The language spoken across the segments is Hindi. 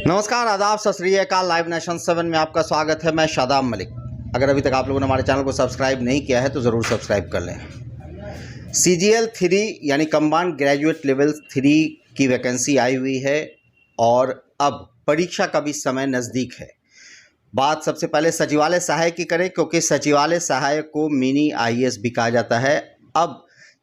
नमस्कार, आदाब, सत श्री अकाल। लाइव नेशन 7 में आपका स्वागत है। मैं शादाब मलिक। अगर अभी तक आप लोगों ने हमारे चैनल को सब्सक्राइब नहीं किया है तो ज़रूर सब्सक्राइब कर लें। CGL 3 यानी कंबाइंड ग्रेजुएट लेवल 3 की वैकेंसी आई हुई है और अब परीक्षा का भी समय नज़दीक है। बात सबसे पहले सचिवालय सहायक की करें, क्योंकि सचिवालय सहायक को मिनी IAS भी कहा जाता है। अब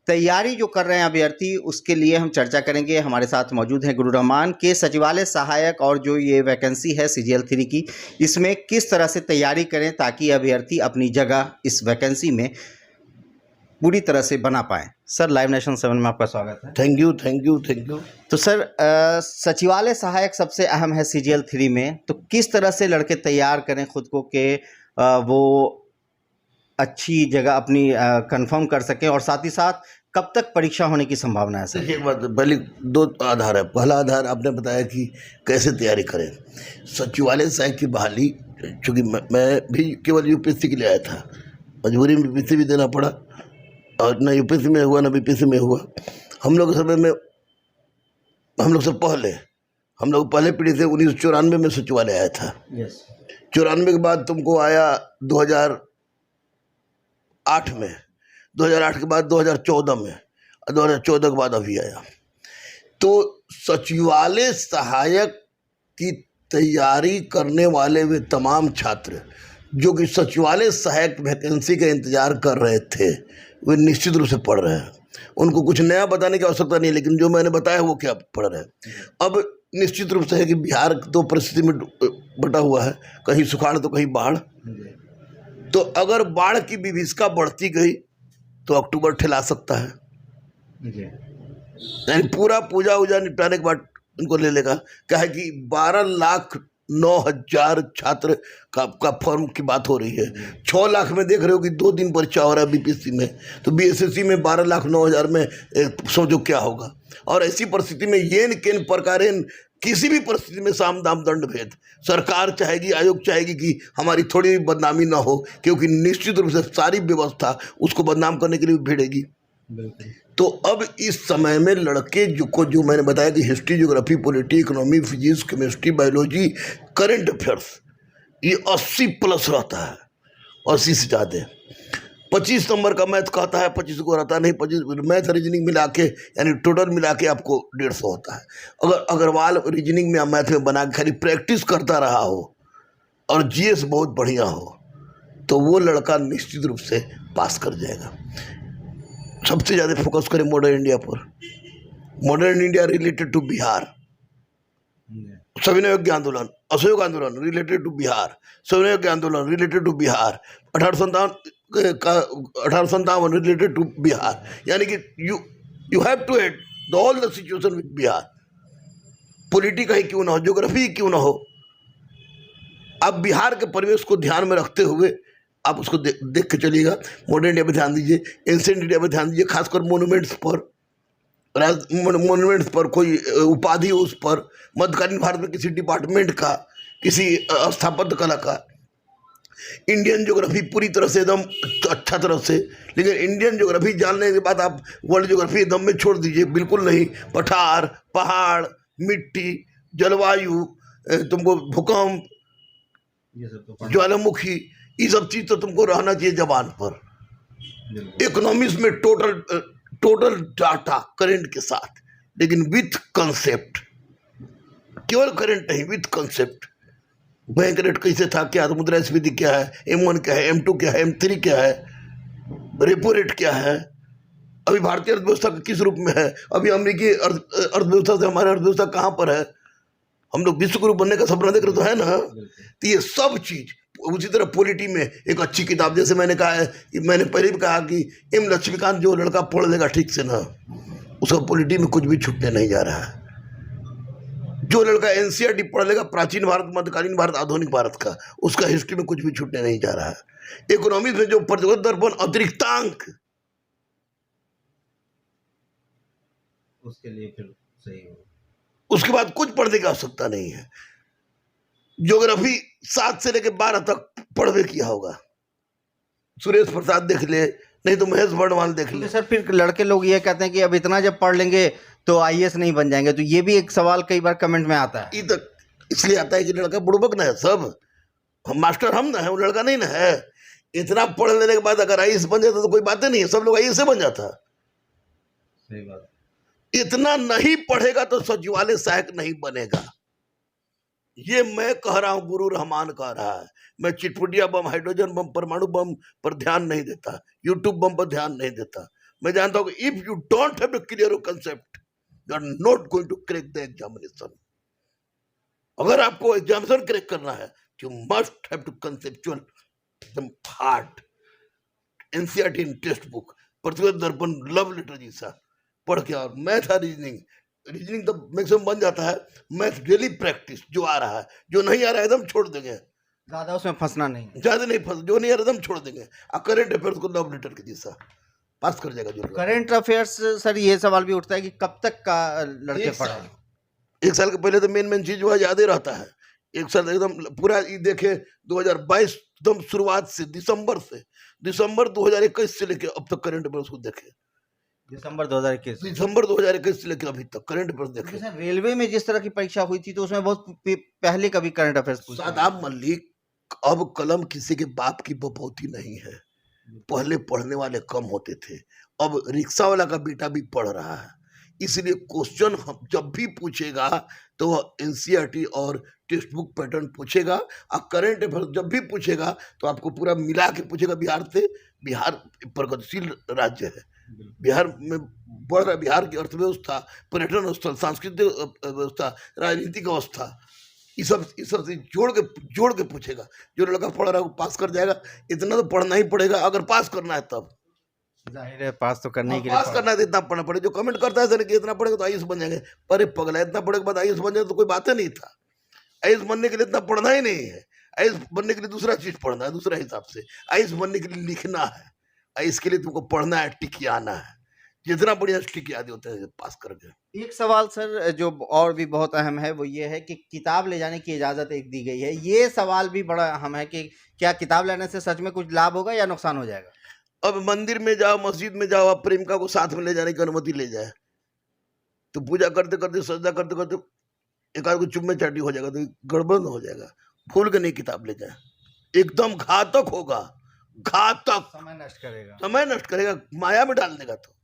तैयारी जो कर रहे हैं अभ्यर्थी, उसके लिए हम चर्चा करेंगे। हमारे साथ मौजूद हैं गुरु रहमान के सचिवालय सहायक, और जो ये वैकेंसी है CGL 3 की, इसमें किस तरह से तैयारी करें ताकि अभ्यर्थी अपनी जगह इस वैकेंसी में पूरी तरह से बना पाएँ। सर, लाइव नेशन 7 में आपका स्वागत है। Thank you. तो सर, सचिवालय सहायक सबसे अहम है CGL 3 में, तो किस तरह से लड़के तैयार करें खुद को कि वो अच्छी जगह अपनी कंफर्म कर सकें, और साथ ही साथ कब तक परीक्षा होने की संभावना है? सर, देखिए, एक बात, पहले दो आधार है। पहला आधार आपने बताया कि कैसे तैयारी करें। सचिवालय सहायक की बहाली, चूँकि मैं भी केवल यूपीएससी के लिए आया था, मजबूरी में बीपीएससी भी देना पड़ा, और ना यूपीएससी में हुआ ना बीपीएससी में हुआ। हम लोग के समय में, हम लोग से पहले, हम लोग पहले पीढ़ी से 1994 में सचिवालय आया था। 94 के बाद तुमको आया 2008 में, 2008 के बाद 2014 में, और 2014 के बाद अभी आया। तो सचिवालय सहायक की तैयारी करने वाले वे तमाम छात्र जो कि सचिवालय सहायक वैकेंसी का इंतजार कर रहे थे, वे निश्चित रूप से पढ़ रहे हैं। उनको कुछ नया बताने की आवश्यकता नहीं है, लेकिन जो मैंने बताया वो क्या पढ़ रहे हैं। अब निश्चित रूप से है कि बिहार तो परिस्थिति में बटा हुआ है, कहीं सुखाड़ तो कहीं बाढ़। तो अगर बाढ़ की विभीषिका बढ़ती गई तो अक्टूबर ठेला सकता है, यानी पूरा पूजा उजा निपटाने के बाद उनको ले लेगा। क्या है कि 12,09,000 छात्र का फॉर्म की बात हो रही है। 6 लाख में देख रहे हो कि 2 दिन परीक्षा हो रहा है बीपीएससी में, तो बीएसएससी में 12,09,000 में सोचो क्या होगा। और ऐसी परिस्थिति में येन केन प्रकारेन किसी भी परिस्थिति में साम दाम दंड भेद सरकार चाहेगी, आयोग चाहेगी कि हमारी थोड़ी भी बदनामी ना हो, क्योंकि निश्चित रूप से सारी व्यवस्था उसको बदनाम करने के लिए भिड़ेगी। तो अब इस समय में लड़के जो मैंने बताया कि history, geography, polity, economy, physics, chemistry, biology, current affairs, ये 80+ रहता है, 80 से ज़्यादा। 25 नंबर का मैथ कहता है 25 को रहता नहीं, 25 मैथ रीजनिंग मिला के, यानी टोटल मिला के आपको 150 होता है। अगर अग्रवाल रीजनिंग में मैथ में बना के खाली प्रैक्टिस करता रहा हो और GS बहुत बढ़िया हो, तो वो लड़का निश्चित रूप से पास कर जाएगा। सबसे ज़्यादा फोकस करें मॉडर्न इंडिया पर। Modern India related to Bihar, सविनय योग्य आंदोलन, असहयोग आंदोलन रिलेटेड टू बिहार, सविनय योग्य आंदोलन related to Bihar, 1857 related to Bihar, यानी कि you have to add the all the situation with Bihar. Polity का ही क्यों ना हो, ज्योग्राफी क्यों ना हो, आप बिहार के परिवेश को ध्यान में रखते हुए आप उसको देख के चलिएगा। मॉडर्न इंडिया पे ध्यान दीजिए, एंशिएंट इंडिया पे ध्यान दीजिए, खासकर मोन्यूमेंट्स पर कोई उपाधि, उस पर मध्यकालीन भारत में किसी डिपार्टमेंट का, किसी स्थापत्य कला का। इंडियन ज्योग्राफी पूरी तरह से एकदम अच्छा तरह से, लेकिन इंडियन ज्योग्राफी जानने के बाद आप वर्ल्ड ज्योग्राफी एकदम में छोड़ दीजिए, बिल्कुल नहीं। पठार, पहाड़, मिट्टी, जलवायु, तुमको भूकंप, ज्वालामुखी, ये सब चीज़ तो तुमको रहना चाहिए जबान पर। इकोनॉमिक्स में टोटल डाटा करंट के साथ, लेकिन विथ कंसेप्ट, केवल करंट नहीं, विथ कंसेप्ट। बैंक रेट कैसे था, क्या था, मुद्रास्फीति क्या है, M1 क्या है, M2 क्या है, M3 क्या है, रेपो रेट क्या है, अभी भारतीय अर्थव्यवस्था किस रूप में है, अभी अमेरिकी अर्थव्यवस्था से हमारी अर्थव्यवस्था कहाँ पर है, हम लोग विश्व गुरु बनने का सपना देख रहे तो है ना। तो ये सब चीज़, उसी तरह पॉलिटी में एक अच्छी किताब, जैसे मैंने कहा है, मैंने पहले भी कहा कि M लक्ष्मीकांत जो लड़का पढ़ लेगा ठीक से ना, उसका पॉलिटी में कुछ भी छूटने नहीं जा रहा है। जो लड़का NCERT पढ़ लेगा, प्राचीन भारत, मध्यकालीन भारत, आधुनिक भारत का, उसका हिस्ट्री में कुछ भी छूटने नहीं जा रहा है। इकोनॉमिक्स में जो प्रतिशत दर्पण, अतिरिक्तांक, उसके लिए फिर सही हो, उसके बाद कुछ पढ़ने की आवश्यकता नहीं है। ज्योग्राफी 7 से लेकर 12 तक पढ़वे किया होगा, सुरेश प्रसाद देख ले, नहीं तो महेश बर्णवाल देख ले। सर, फिर लड़के लोग ये कहते हैं कि अब इतना जब पढ़ लेंगे तो IAS नहीं बन जाएंगे, तो ये भी एक सवाल कई बार कमेंट में आता है। इसलिए आता है कि लड़का बुड़बक ना है सब, हम मास्टर हम ना है, वो लड़का नहीं ना है। इतना पढ़ लेने के बाद अगर आईएएस बन जाता तो कोई बातें नहीं है, सब लोग आईएएस बन जाता। सही बात। इतना नहीं पढ़ेगा तो सचिवालय सहायक नहीं बनेगा। ये मैं कह रहा हूं, गुरु रहमान कह रहा है। मैं चिटपुटिया बम, हाइड्रोजन बम, परमाणु बम पर ध्यान नहीं देता, यूट्यूब बम पर ध्यान नहीं देता। मैं जानता हूं कि if you don't have a clear concept, you are not going to crack the examination. अगर आपको एग्जामिनेशन क्रैक करना है, you must have to conceptual एकदम hard. NCERT in text book, Pratibha Darpan, love letter जैसा पढ़ के, और मैथ और रीजनिंग तो मैक्सिमम बन जाता है। मैथ डेली प्रैक्टिस, जो आ रहा है, जो नहीं आ रहा है एकदम छोड़ देंगे, ज्यादा उसमें फंसना नहीं, ज्यादा नहीं फंस, जो नहीं आ रहा एकदम छोड़ देंगे। और करंट अफेयर्स को लव लेटर के जैसा पास कर जाएगा जो लोग। करंट अफेयर्स सर ये सवाल भी उठता है कि कब तक का लड़के पढ़े। एक साल के पहले तो मेन चीज जो है याद ही रहता है। एक साल एकदम पूरा ये देखे 2022 एकदम शुरुआत से, दिसंबर 2021 से लेके अब तक करंट अफेयर्स को देखे। दिसंबर 2021 से लेके अभी तक करंट अफेयर्स देखे। सर रेलवे में जिस तरह की परीक्षा हुई थी तो उसमें बहुत पहले कभी करंट अफेयर्स पूछा। सादाब मलिक, अब कलम किसी के बाप की बपौती नहीं है। पहले पढ़ने वाले कम होते थे, अब रिक्शा वाला का बेटा भी पढ़ रहा है। इसलिए क्वेश्चन हम जब भी पूछेगा तो वह एनसीईआरटी और टेक्स्ट बुक पैटर्न पूछेगा, और करंट अफेयर जब भी पूछेगा तो आपको पूरा मिला के पूछेगा। बिहार से, बिहार प्रगतिशील राज्य है, बिहार में बढ़ रहा, बिहार की अर्थव्यवस्था, पर्यटन स्थल, सांस्कृतिक व्यवस्था, राजनीतिक अवस्था, ये सब से जोड़ के पूछेगा। जो लड़का पढ़ रहा है वो पास कर जाएगा। इतना तो पढ़ना ही पड़ेगा, अगर पास करना है तब। जाहिर है पास तो करने के लिए पास करना है तो इतना पढ़ना पड़ेगा। जो कमेंट करता है सर कि इतना पढ़ेगा तो आईएएस बन जाएंगे, अरे पगला, इतना पढ़े के बाद आईएएस बन जाए तो कोई बात ही नहीं था। आईएएस बनने के लिए इतना पढ़ना ही नहीं है। आईएएस बनने के लिए दूसरा चीज पढ़ना है, दूसरा हिसाब से। आईएएस बनने के लिए लिखना है, आईएएस के लिए तुमको पढ़ना है, टिकियाना है। जितना बढ़िया टिक याद होते हैं पास करके। एक सवाल सर जो और भी बहुत अहम है वो ये है कि किताब ले जाने की इजाजत एक दी गई है। ये सवाल भी बड़ा अहम है कि क्या किताब लेने से सच में कुछ लाभ होगा या नुकसान हो जाएगा। अब मंदिर में जाओ, मस्जिद में जाओ, आप प्रेमिका को साथ में ले जाने की अनुमति ले जाए तो पूजा करते करते, सजदा करते करते एक आध को चुम्मे चाटी हो जाएगा तो गड़बड़ हो जाएगा। भूल के नहीं किताब ले जाए, एकदम घातक होगा, घातक। समय नष्ट करेगा, माया में डाल देगा, तो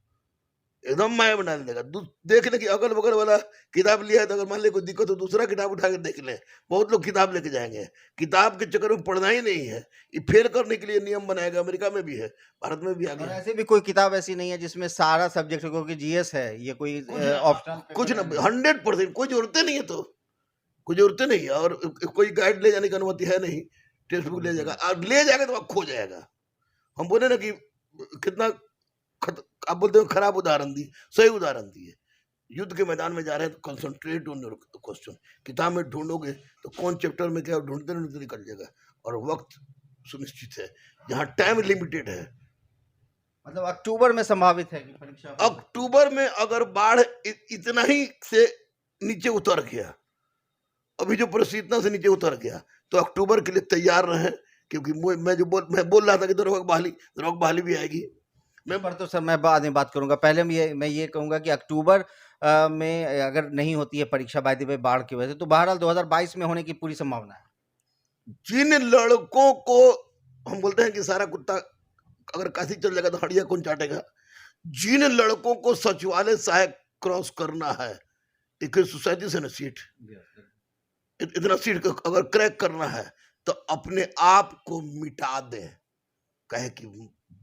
एकदम माया में डाल देगा। देखने की अगल बगल वाला किताब लिया है तो अगर मान ले कोई दिक्कत हो दूसरा किताब उठा के देख ले। बहुत लोग किताब लेके जाएंगे, किताब के चक्कर में पढ़ना ही नहीं है। ये फेल करने के लिए नियम बनाएगा, अमेरिका में भी है, भारत में भी आ गया। ऐसे भी कोई किताब ऐसी नहीं है जिसमें सारा सब्जेक्ट, क्योंकि जीएस है ये कोई ऑप्शनल कुछ ना, 100% कोई जरूरत नहीं है, तो कोई जरूरत नहीं है। और कोई गाइड ले जाने की अनुमति है नहीं, टेक्स्ट बुक ले जाएगा, और ले जाएगा तो खो जाएगा। हम बोले ना कि कितना आप बोलते हो खराब उदाहरण दी, सही उदाहरण दिए। युद्ध के मैदान में जा रहे हैं तो कंसंट्रेट ऑन योर क्वेश्चन। किताब में ढूंढोगे तो कौन चैप्टर में क्या, ढूंढते ढूंढते निकल जाएगा। और वक्त सुनिश्चित है, यहाँ टाइम लिमिटेड है। मतलब अक्टूबर में संभावित है कि परीक्षा, अक्टूबर में अगर बाढ़ इतना ही से नीचे उतर गया, अभी जो परिस्थिति इतना से नीचे उतर गया, तो अक्टूबर के लिए तैयार रहे। क्योंकि मैं बोल रहा था कि दरोगा बहाली भी आएगी। मैं पर तो सर मैं बाद में बात करूंगा। पहले मैं ये कहूंगा कि अक्टूबर में अगर नहीं होती है परीक्षा बाय द वे बाढ़ की वजह से, तो बहरहाल 2022 में होने की पूरी संभावना है। जिन लड़कों को हम बोलते हैं कि सारा कुत्ता अगर काशी चल जाएगा तो हड़िया कौन चाटेगा, जिन लड़कों को सचिवालय सहायक क्रॉस करना है, 137 है ना सीट, इतना सीट अगर क्रैक करना है तो अपने आप को मिटा दे। कहे कि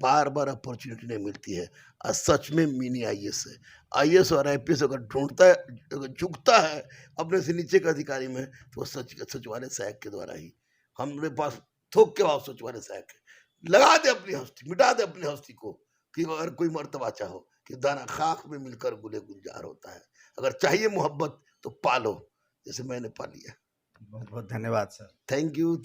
बार बार अपॉर्चुनिटी नहीं मिलती है, और सच में मिनी आईएएस है। आईएएस और आईपीएस अगर ढूंढता है, अगर झुकता है अपने से नीचे के अधिकारी में, तो वो सचिवालय सहायक के द्वारा ही। हमारे पास थोक के भाव सचिवालय सहायक है। लगा दे अपनी हस्ती, मिटा दे अपनी हस्ती को, कि अगर कोई मर्तबा चाहो कि दाना खाक में मिलकर गुले गुलजार होता है। अगर चाहिए मोहब्बत तो पालो, जैसे मैंने पा लिया। बहुत बहुत धन्यवाद सर। Thank you.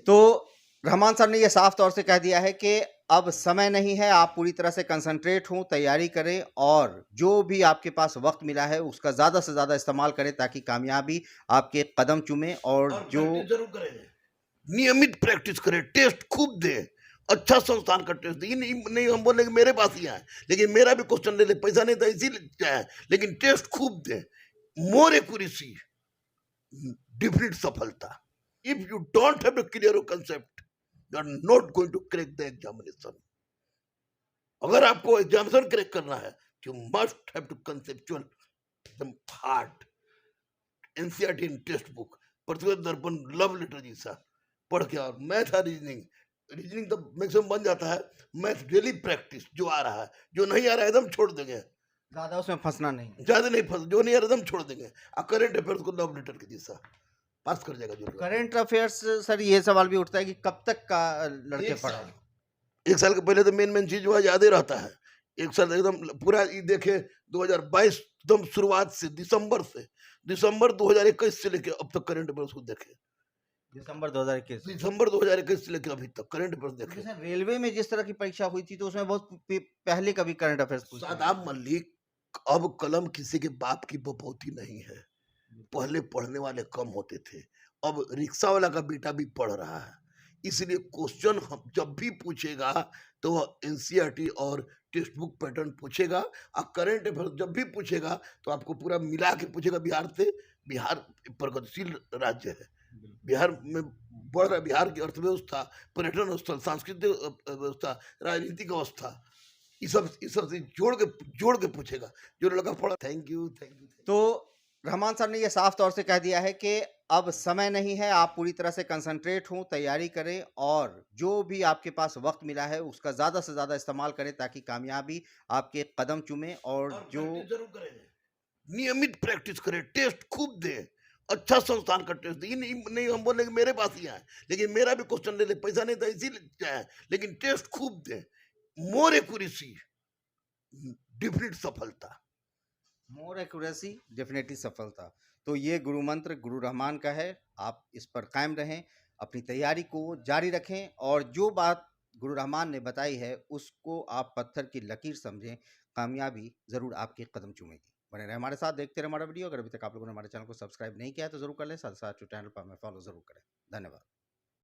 तो रहमान साहब ने यह साफ तौर से कह दिया है कि अब समय नहीं है, आप पूरी तरह से कंसंट्रेट हों, तैयारी करें, और जो भी आपके पास वक्त मिला है उसका ज़्यादा से ज़्यादा इस्तेमाल करें ताकि कामयाबी आपके कदम चूमे। और जो जरूर करें, नियमित प्रैक्टिस करें, टेस्ट खूब दें, अच्छा संस्थान का टेस्ट दें। नहीं हम बोले कि मेरे पास ही आए, लेकिन मेरा भी क्वेश्चन ले ले, पैसा नहीं था इसीलिए, लेकिन टेस्ट खूब दें। मोर एक्यूरेसी, डिफिनिट सफलता। If you don't have a clear concept, you are not going to crack the examination. अगर आपको एग्जामिनेशन क्रैक करना है, you must have to conceptual एकदम hard. NCERT in text book, Pratibha Darpan, love letter जैसा पढ़ के, और मैथ और रीजनिंग तो मैक्सिमम बन जाता है। मैथ डेली प्रैक्टिस, जो आ रहा है, जो नहीं आ रहा है एकदम छोड़ देंगे, ज़्यादा उसमें फंसना नहीं। ज्यादा नहीं फंस, जो नहीं आ रहा एकदम छोड़ देंगे। और करेंट अफेयर्स को लव लेटर के जैसा पास कर जाएगा जो। करंट अफेयर्स सर, ये सवाल भी उठता है कि कब तक का लड़के पढ़ा। एक साल के पहले तो मेन चीज जो है याद ही रहता है। एक साल एकदम पूरा ये देखे 2022 एकदम शुरुआत से, दिसंबर 2021 से लेके अब तक करंट अफेयर्स को देखे। दिसंबर 2021। दिसंबर 2021 से लेकर अभी तक करंट अफेयर्स देखे। सर रेलवे में जिस तरह की परीक्षा हुई थी तो उसमें बहुत पहले कभी करंट अफेयर्स पूछा। सादाब मलिक, अब कलम किसी के बाप की बपौती नहीं है। पहले पढ़ने वाले कम होते थे, अब रिक्शा वाला का बेटा भी पढ़ रहा है। इसलिए क्वेश्चन हम जब भी पूछेगा तो एनसीईआरटी और टेक्स्ट बुक पैटर्न पूछेगा, और करंट अफेयर जब भी पूछेगा तो आपको पूरा मिला के पूछेगा। बिहार से, बिहार प्रगतिशील राज्य है, बिहार में बढ़ रहा, बिहार की अर्थव्यवस्था, पर्यटन स्थल, सांस्कृतिक व्यवस्था, राजनीतिक अवस्था, ये सब से जोड़ के पूछेगा जो लड़का पढ़ा। Thank you. तो रहमान साहब ने यह साफ तौर से कह दिया है कि अब समय नहीं है, आप पूरी तरह से कंसंट्रेट हों, तैयारी करें और जो भी आपके पास वक्त मिला है उसका ज़्यादा से ज़्यादा इस्तेमाल करें ताकि कामयाबी आपके कदम चूमे। और जो जरूर करें, नियमित प्रैक्टिस करें, टेस्ट खूब दें, अच्छा संस्थान का टेस्ट दें। ये नहीं हम बोले कि मेरे पास ही आए, लेकिन मेरा भी क्वेश्चन ले ले, पैसा नहीं था इसीलिए आए, लेकिन टेस्ट खूब दें। मोर एक्यूरेसी, डिफिनिट सफलता। मोर एक्यूरेसी, डेफिनेटली सफलता। तो ये गुरु मंत्र गुरु रहमान का है, आप इस पर कायम रहें, अपनी तैयारी को जारी रखें और जो बात गुरु रहमान ने बताई है उसको आप पत्थर की लकीर समझें, कामयाबी ज़रूर आपके कदम चूमेगी। बने रहे हमारे साथ, देखते रहे हमारा वीडियो। अगर अभी तक आप लोगों ने हमारे चैनल को सब्सक्राइब नहीं किया है तो ज़रूर कर लें, साथ साथ चैनल पर हमें फॉलो ज़रूर करें। धन्यवाद।